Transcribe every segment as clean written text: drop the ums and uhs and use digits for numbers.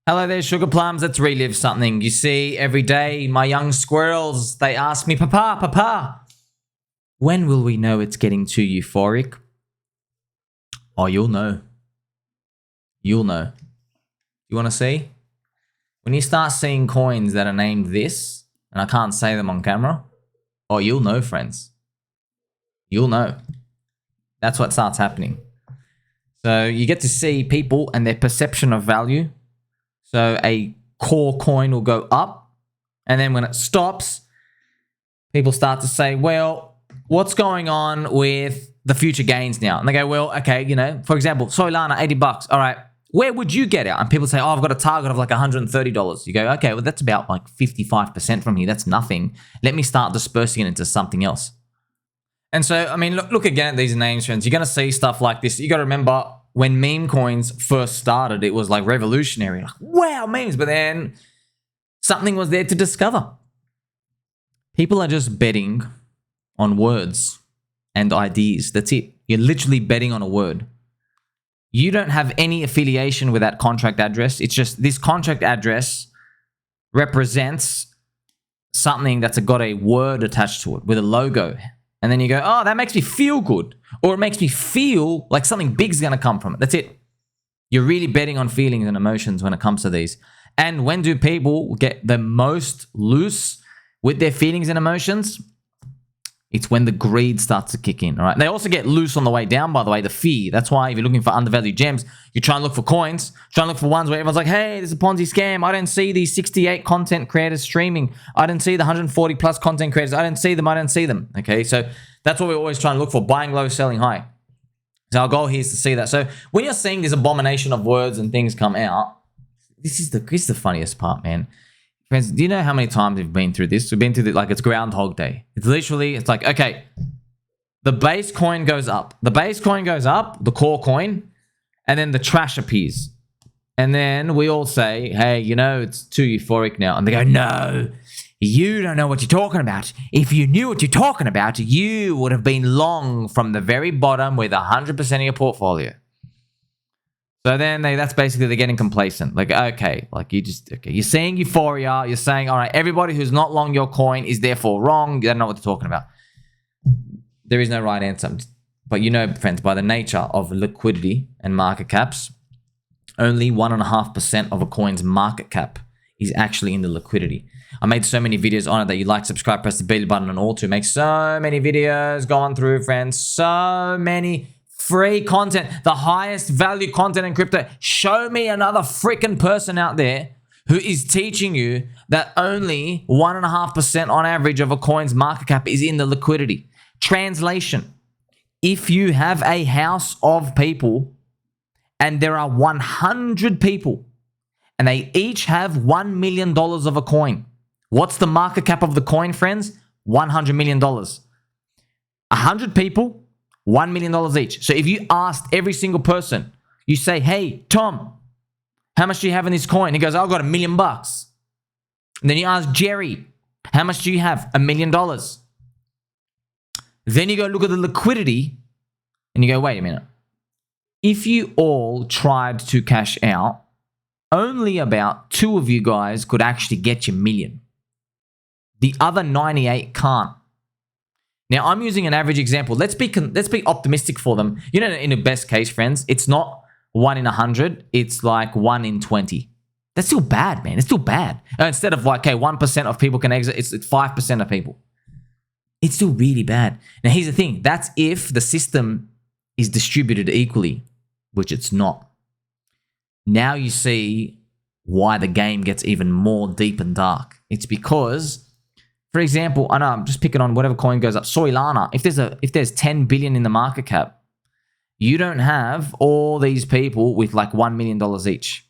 Hello there, sugar plums. Let's relive something. You see, every day, my young squirrels, they ask me, Papa, when will we know it's getting too euphoric? Oh, you'll know. You'll know. You want to see? When you start seeing coins that are named this, and I can't say them on camera, oh, you'll know, friends. You'll know. That's what starts happening. So you get to see people and their perception of value. So a core coin will go up, and then when it stops, people start to say, well, what's going on with the future gains now? And they go, well, okay, you know, for example, Soylana, 80 bucks. All right, where would you get out? And people say, oh, I've got a target of like $130. You go, okay, well, that's about like 55% from here. That's nothing. Let me start dispersing it into something else. And so, I mean, look again at these names, friends. You're going to see stuff like this. You got to remember, when meme coins first started, it was like revolutionary. Like, wow, memes. But then something was there to discover. People are just betting on words and ideas. That's it. You're literally betting on a word. You don't have any affiliation with that contract address. It's just this contract address represents something that's got a word attached to it with a logo. And then you go, oh, that makes me feel good. Or it makes me feel like something big's going to come from it. That's it. You're really betting on feelings and emotions when it comes to these. And when do people get the most loose with their feelings and emotions? It's when the greed starts to kick in, all right? They also get loose on the way down, by the way, the fear. That's why if you're looking for undervalued gems, you try and look for coins, try and look for ones where everyone's like, hey, there's a Ponzi scam. I didn't see these 68 content creators streaming. I didn't see the 140 plus content creators. I didn't see them. Okay, so that's what we're always trying to look for, buying low, selling high. So our goal here is to see that. So when you're seeing this abomination of words and things come out, this is the funniest part, man. Friends, do you know how many times we've been through this? We've been through it like it's Groundhog Day. It's literally, it's like, okay, the base coin goes up. The base coin goes up, the core coin, and then the trash appears. And then we all say, hey, you know, it's too euphoric now. And they go, no, you don't know what you're talking about. If you knew what you're talking about, you would have been long from the very bottom with 100% of your portfolio. So then that's basically they're getting complacent. Like, okay, like you're saying euphoria. You're saying, all right, everybody who's not long your coin is therefore wrong. You don't know what they're talking about. There is no right answer. But you know, friends, by the nature of liquidity and market caps, only 1.5% of a coin's market cap is actually in the liquidity. I made so many videos on it that you like, subscribe, press the bell button and all to make so many videos going through, friends. So many free content, the highest value content in crypto. Show me another freaking person out there who is teaching you that only 1.5% on average of a coin's market cap is in the liquidity. Translation: if you have a house of people and there are 100 people and they each have $1 million of a coin, what's the market cap of the coin, friends? $100 million. 100 people, $1 million each. So if you asked every single person, you say, hey, Tom, how much do you have in this coin? He goes, I've got $1 million. And then you ask Jerry, how much do you have? $1 million. Then you go look at the liquidity and you go, wait a minute. If you all tried to cash out, only about 2 of you guys could actually get your $1 million. The other 98 can't. Now, I'm using an average example. Let's be optimistic for them. You know, in the best case, friends, it's not 1 in 100. It's like 1 in 20. That's still bad, man. It's still bad. Instead of like, okay, 1% of people can exit, it's 5% of people. It's still really bad. Now, here's the thing. That's if the system is distributed equally, which it's not. Now you see why the game gets even more deep and dark. It's because, for example, I know I'm just picking on whatever coin goes up. Soylana, if there's 10 billion in the market cap, you don't have all these people with like $1 million each.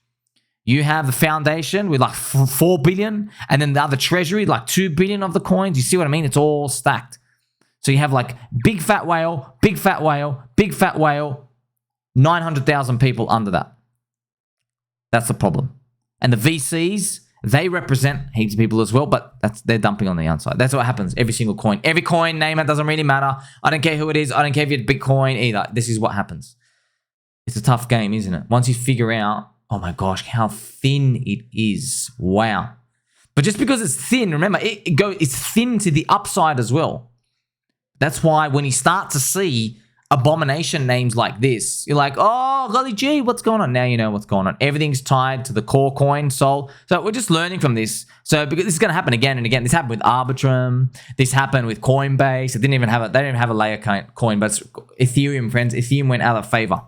You have the foundation with like 4 billion, and then the other treasury, like 2 billion of the coins. You see what I mean? It's all stacked. So you have like big fat whale, big fat whale, big fat whale, 900,000 people under that. That's the problem. And the VCs, they represent heaps of people as well, but they're dumping on the outside. That's what happens. Every single coin. Every coin, name it, doesn't really matter. I don't care who it is. I don't care if you're Bitcoin either. This is what happens. It's a tough game, isn't it? Once you figure out Oh my gosh, how thin it is. Wow. But just because it's thin, remember, it's thin to the upside as well. That's why when you start to see abomination names like this, you're like, oh, golly gee, what's going on? Now you know what's going on. Everything's tied to the core coin, Sol. So we're just learning from this. So because this is going to happen again and again. This happened with Arbitrum. This happened with Coinbase. They didn't even have a layer coin, but it's Ethereum, friends. Ethereum went out of favor.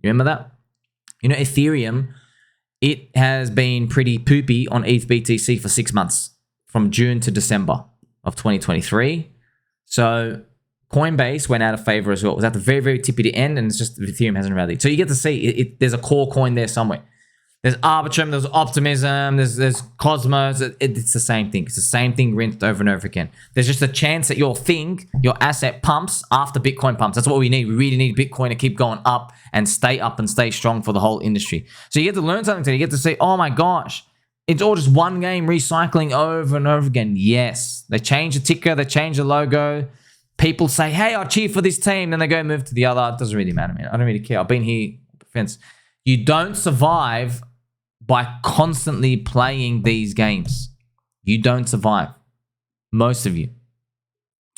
You remember that? You know, Ethereum, it has been pretty poopy on ETH BTC for 6 months, from June to December of 2023. So Coinbase went out of favor as well. It was at the very, very tip of the end, and it's just Ethereum hasn't rallied. So you get to see there's a core coin there somewhere. There's Arbitrum, there's Optimism, there's Cosmos. It's the same thing. It's the same thing rinsed over and over again. There's just a chance that your asset pumps after Bitcoin pumps. That's what we need. We really need Bitcoin to keep going up and stay strong for the whole industry. So you get to learn something today. You get to see, oh my gosh, it's all just one game recycling over and over again. Yes, they change the ticker, they change the logo. People say, hey, I'll cheer for this team. Then they go move to the other. It doesn't really matter, man. I don't really care. I've been here. Defense. You don't survive by constantly playing these games. You don't survive. Most of you.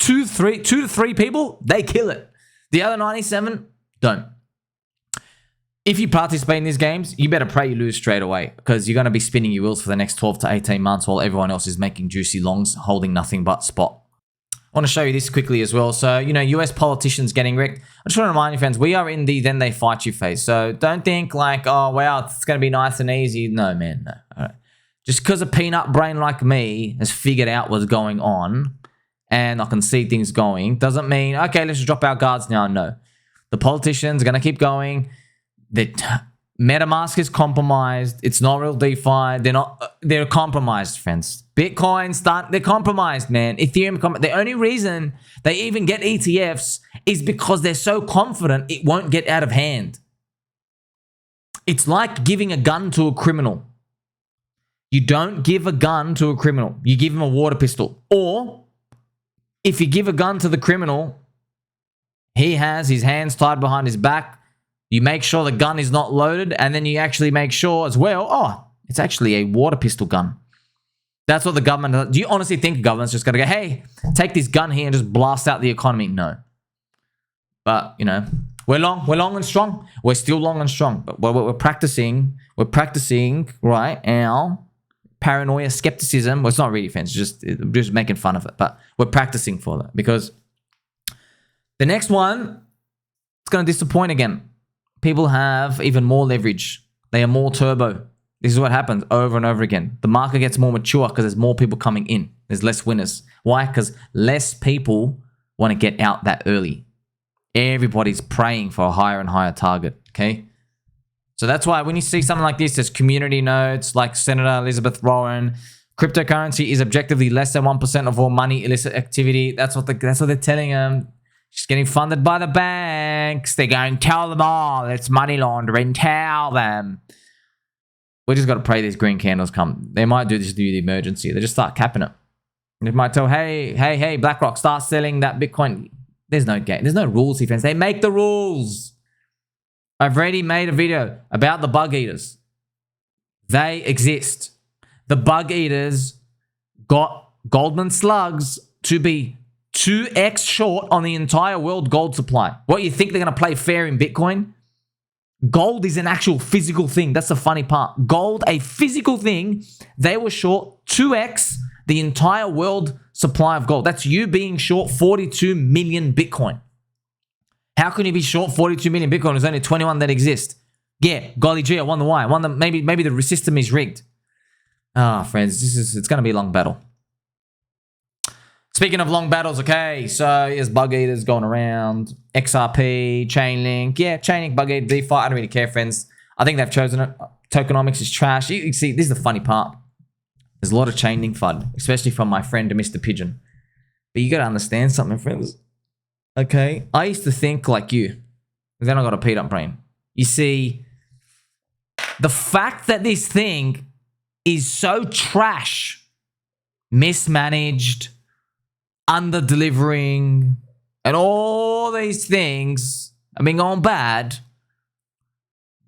Two to three people, they kill it. The other 97 don't. If you participate in these games, you better pray you lose straight away, because you're going to be spinning your wheels for the next 12 to 18 months while everyone else is making juicy longs, holding nothing but spot. I want to show you this quickly as well. So, you know, US politicians getting wrecked. I just want to remind you, friends, we are in the then they fight you phase. So don't think like, oh, wow, it's going to be nice and easy. No, man, no. All right. Just because a peanut brain like me has figured out what's going on and I can see things going, doesn't mean, okay, let's just drop our guards now. No. The politicians are going to keep going. MetaMask is compromised. It's not real DeFi. They're compromised, friends. Bitcoin, they're compromised, man. Ethereum, the only reason they even get ETFs is because they're so confident it won't get out of hand. It's like giving a gun to a criminal. You don't give a gun to a criminal. You give him a water pistol. Or if you give a gun to the criminal, he has his hands tied behind his back. You make sure the gun is not loaded, and then you actually make sure as well, oh, it's actually a water pistol gun. That's what the government does. Do you honestly think the government's just going to go, hey, take this gun here and just blast out the economy? No. But, you know, we're long and strong. We're still long and strong. But we're practicing, right, our paranoia, skepticism. Well, it's not really offense, just making fun of it. But we're practicing for that, because the next one, it's going to disappoint again. People have even more leverage. They are more turbo. This is what happens over and over again. The market gets more mature because there's more people coming in. There's less winners. Why? Because less people want to get out that early. Everybody's praying for a higher and higher target, okay? So that's why when you see something like this, there's community notes like Senator Elizabeth Warren. Cryptocurrency is objectively less than 1% of all money illicit activity. That's what they're telling them. She's getting funded by the banks. They're going, tell them all. It's money laundering. Tell them. We just got to pray these green candles come. They might do this due to the emergency. They just start capping it. They might tell, hey, BlackRock, start selling that Bitcoin. There's no game. There's no rules here, friends. They make the rules. I've already made a video about the bug eaters. They exist. The bug eaters got Goldman slugs to be 2x short on the entire world gold supply. What, you think they're going to play fair in Bitcoin? Gold is an actual physical thing. That's the funny part. Gold, a physical thing. They were short 2x the entire world supply of gold. That's you being short 42 million Bitcoin. How can you be short 42 million Bitcoin? There's only 21 that exist. Yeah, golly gee, I wonder why. I wonder maybe the system is rigged. Friends, it's going to be a long battle. Speaking of long battles, okay, so here's bug eaters going around. XRP, ChainLink. Yeah, ChainLink, bug eater, DeFi. I don't really care, friends. I think they've chosen it. Tokenomics is trash. You can see, this is the funny part. There's a lot of ChainLink FUD, especially from my friend, Mr. Pigeon. But you got to understand something, friends. Okay, I used to think like you. But then I got a peed up brain. You see, the fact that this thing is so trash, mismanaged, under-delivering, and all these things have been going bad,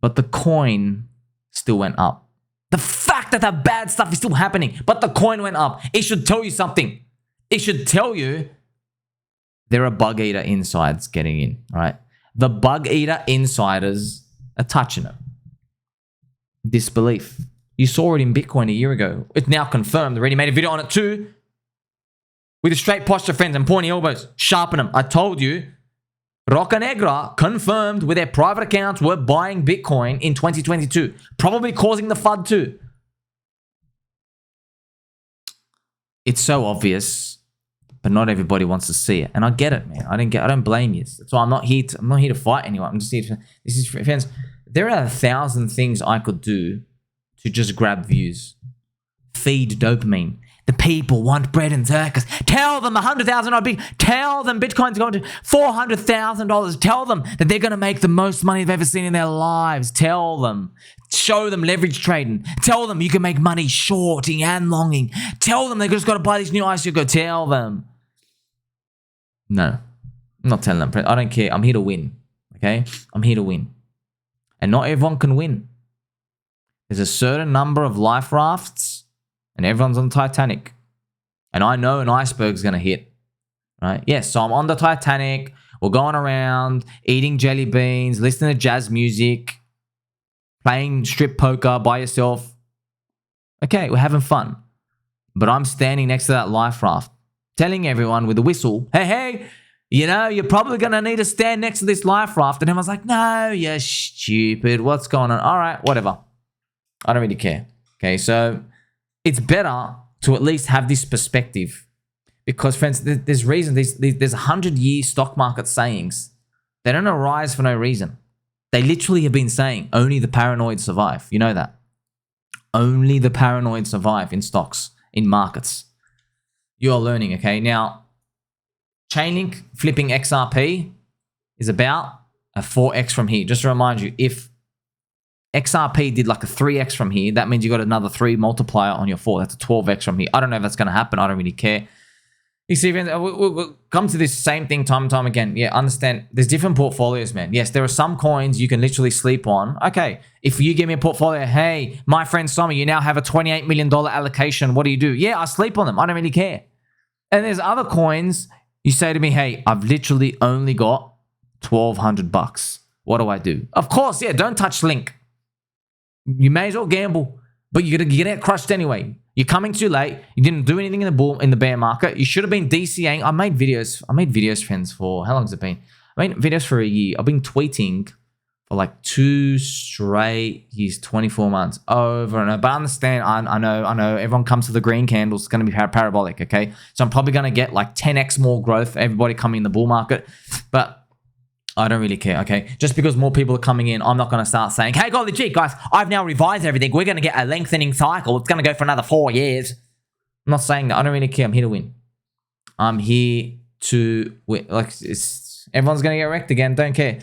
but the coin still went up. The fact that that bad stuff is still happening, but the coin went up. It should tell you something. It should tell you there are bug eater insides getting in, right? The bug eater insiders are touching it. Disbelief. You saw it in Bitcoin a year ago. It's now confirmed. I already made a video on it too. With a straight posture, friends, and pointy elbows. Sharpen them. I told you. Roca Negra confirmed with their private accounts were buying Bitcoin in 2022. Probably causing the FUD too. It's so obvious, but not everybody wants to see it. And I get it, man. I don't blame you. That's why I'm not here to fight anyone. I'm just here to, this is, friends, there are 1,000 things I could do to just grab views. Feed dopamine. The people want bread and circus. Tell them $100,000 tell them Bitcoin's going to $400,000. Tell them that they're going to make the most money they've ever seen in their lives. Tell them. Show them leverage trading. Tell them you can make money shorting and longing. Tell them they just got to buy this new ICO. Tell them. No, I'm not telling them. I don't care. I'm here to win. Okay? I'm here to win. And not everyone can win. There's a certain number of life rafts and everyone's on Titanic. And I know an iceberg's going to hit. Right? Yes, so I'm on the Titanic. We're going around, eating jelly beans, listening to jazz music, playing strip poker by yourself. Okay, we're having fun. But I'm standing next to that life raft, telling everyone with a whistle, hey, you know, you're probably going to need to stand next to this life raft. And everyone's like, no, you're stupid. What's going on? All right, whatever. I don't really care. Okay, so it's better to at least have this perspective because, friends, there's reason. There's 100-year stock market sayings. They don't arise for no reason. They literally have been saying only the paranoid survive. You know that. Only the paranoid survive in stocks, in markets. You're learning, okay? Now, ChainLink flipping XRP is about a 4x from here. Just to remind you, if XRP did like a 3x from here, that means you got another 3 multiplier on your 4. That's a 12x from here. I don't know if that's going to happen. I don't really care. You see, we'll come to this same thing time and time again. Yeah, understand. There's different portfolios, man. Yes, there are some coins you can literally sleep on. Okay, if you give me a portfolio, hey, my friend Sommer, you now have a $28 million allocation. What do you do? Yeah, I sleep on them. I don't really care. And there's other coins, you say to me, hey, I've literally only got $1,200. What do I do? Of course, yeah, don't touch Link. You may as well gamble, but you're gonna get crushed anyway. You're coming too late. You didn't do anything in the bear market. You should have been DCAing. I made videos, friends, for how long has it been? I made videos for a year. I've been tweeting for like 2 straight years, 24 months, over and over. But I understand. I know. Everyone comes to the green candles. It's going to be parabolic. Okay, so I'm probably going to get like 10x more growth. Everybody coming in the bull market, but I don't really care, okay? Just because more people are coming in, I'm not going to start saying, hey, golly gee, guys, I've now revised everything. We're going to get a lengthening cycle. It's going to go for another 4 years. I'm not saying that. I don't really care. I'm here to win. I'm here to win. Like, everyone's going to get wrecked again. Don't care.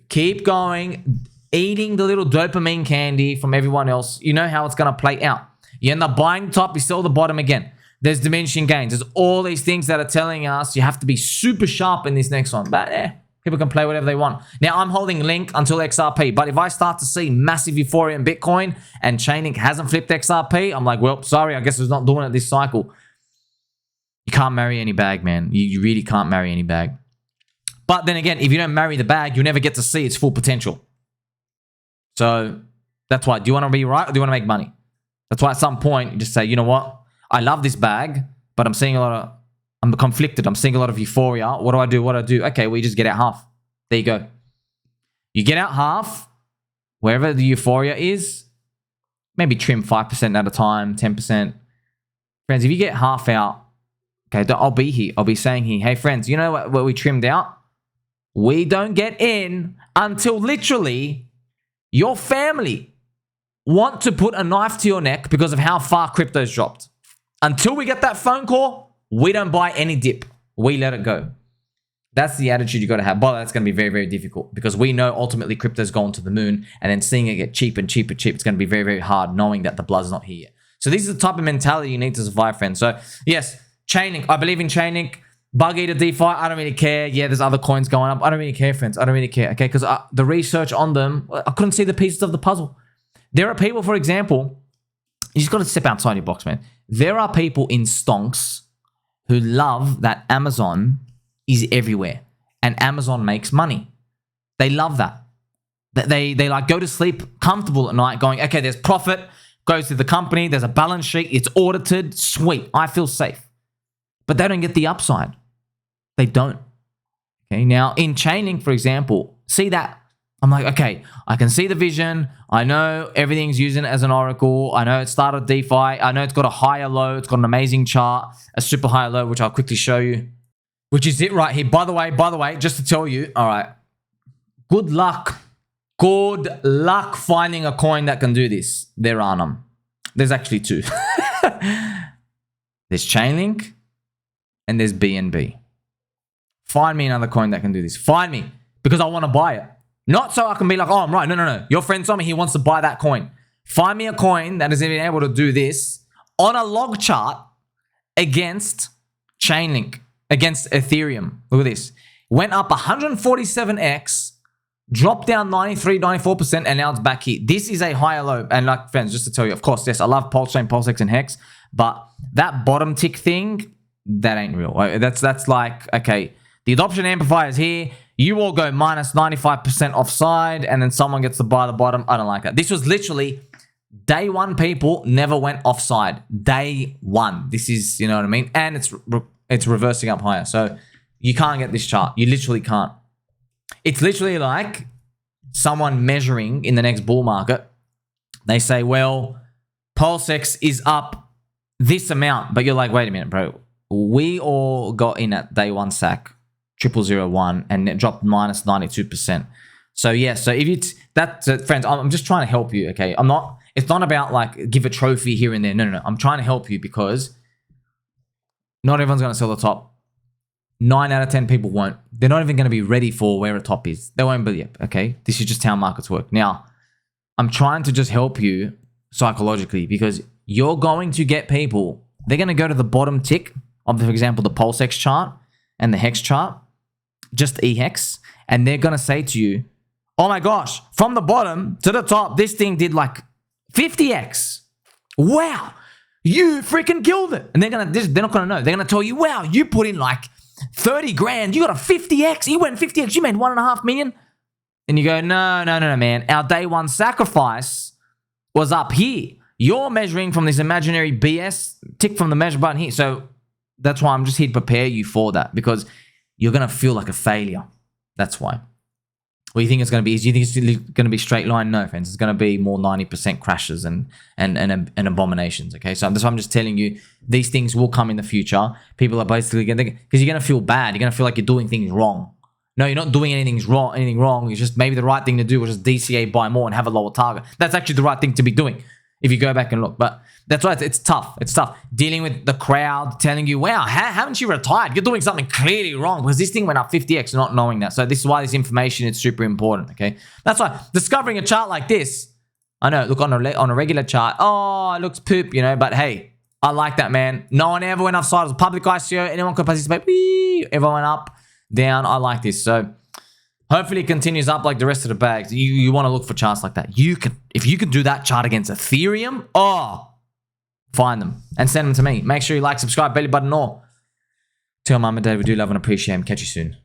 Keep going, eating the little dopamine candy from everyone else. You know how it's going to play out. You end up buying the top, you sell the bottom again. There's diminishing gains. There's all these things that are telling us you have to be super sharp in this next one. But, people can play whatever they want. Now, I'm holding Link until XRP, but if I start to see massive euphoria in Bitcoin and ChainLink hasn't flipped XRP, I'm like, well, sorry, I guess it's not doing it this cycle. You can't marry any bag, man. You really can't marry any bag. But then again, if you don't marry the bag, you'll never get to see its full potential. So that's why. Do you want to be right or do you want to make money? That's why at some point, you just say, you know what? I love this bag, but I'm seeing I'm conflicted. I'm seeing a lot of euphoria. What do I do? Okay, well, you just get out half. There you go. You get out half, wherever the euphoria is, maybe trim 5% at a time, 10%. Friends, if you get half out, okay, I'll be here. I'll be saying here, hey, friends, you know what we trimmed out? We don't get in until literally your family want to put a knife to your neck because of how far crypto's dropped. Until we get that phone call, we don't buy any dip. We let it go. That's the attitude you got to have. But that's going to be very, very difficult because we know ultimately crypto's gone to the moon and then seeing it get cheap and cheap and cheap, it's going to be very, very hard knowing that the blood's not here yet. So this is the type of mentality you need to survive, friends. So yes, ChainLink. I believe in ChainLink. Bug eater DeFi. I don't really care. Yeah, there's other coins going up. I don't really care, friends. I don't really care. Okay, because the research on them, I couldn't see the pieces of the puzzle. There are people, for example, you just got to step outside your box, man. There are people in stonks who love that Amazon is everywhere and Amazon makes money. They love that. They like go to sleep comfortable at night going, okay, there's profit, goes to the company, there's a balance sheet, it's audited, sweet, I feel safe. But they don't get the upside. They don't. Okay, now in ChainLink, for example, see that? I'm like, okay, I can see the vision. I know everything's using it as an oracle. I know it started DeFi. I know it's got a higher low. It's got an amazing chart, a super high low, which I'll quickly show you, which is it right here. By the way, just to tell you, all right, good luck finding a coin that can do this. There are none. There's actually two. There's ChainLink and there's BNB. Find me another coin that can do this. Find me, because I want to buy it. Not so I can be like, oh, I'm right. No. Your friend told me he wants to buy that coin. Find me a coin that has been able to do this on a log chart against ChainLink, against Ethereum. Look at this. Went up 147x, dropped down 93, 94%, and now it's back here. This is a higher low. And like, friends, just to tell you, of course, yes, I love PulseChain, PulseX, and Hex, but that bottom tick thing, that ain't real. That's like, okay, the adoption amplifier is here. You all go minus 95% offside, and then someone gets to buy the bottom. I don't like that. This was literally day one. People never went offside. Day one. This is, you know what I mean? And it's reversing up higher. So you can't get this chart. You literally can't. It's literally like someone measuring in the next bull market. They say, well, PulseX is up this amount. But you're like, wait a minute, bro. We all got in at day one sack. 0001 and it dropped minus 92%. So yeah, so if you friends, I'm just trying to help you, okay? It's not about like give a trophy here and there. No. I'm trying to help you because not everyone's going to sell the top. 9 out of 10 people won't. They're not even going to be ready for where a top is. They won't believe it, okay? This is just how markets work. Now, I'm trying to just help you psychologically because you're going to get people, they're going to go to the bottom tick of, for example, the PulseX chart and the Hex chart, just EHEX, and they're going to say to you, oh my gosh, from the bottom to the top, this thing did like 50x. Wow, you freaking killed it. And they're not going to know. They're going to tell you, wow, you put in like 30 grand. You got a 50x. You went 50x. You made 1.5 million. And you go, no, man. Our day one sacrifice was up here. You're measuring from this imaginary BS. Tick from the measure button here. So that's why I'm just here to prepare you for that, because you're going to feel like a failure. That's why. Well, you think it's going to be easy? You think it's going to be straight line? No, friends. It's going to be more 90% crashes and abominations, okay? So that's why I'm just telling you, these things will come in the future. People are basically going to, because you're going to feel bad. You're going to feel like you're doing things wrong. No, you're not doing anything wrong. It's just maybe the right thing to do was just DCA buy more and have a lower target. That's actually the right thing to be doing if you go back and look. But that's why it's tough. It's tough. Dealing with the crowd telling you, wow, haven't you retired? You're doing something clearly wrong because this thing went up 50x, not knowing that. So this is why this information is super important, okay? That's why discovering a chart like this, I know, look on a regular chart, oh, it looks poop, you know, but hey, I like that, man. No one ever went offside. It was a public ICO. Anyone could participate. Whee! Everyone went up, down. I like this. So hopefully it continues up like the rest of the bags. You want to look for charts like that. If you can do that chart against Ethereum, oh, find them and send them to me. Make sure you like, subscribe, belly button, or tell mum and dad we do love and appreciate them. Catch you soon.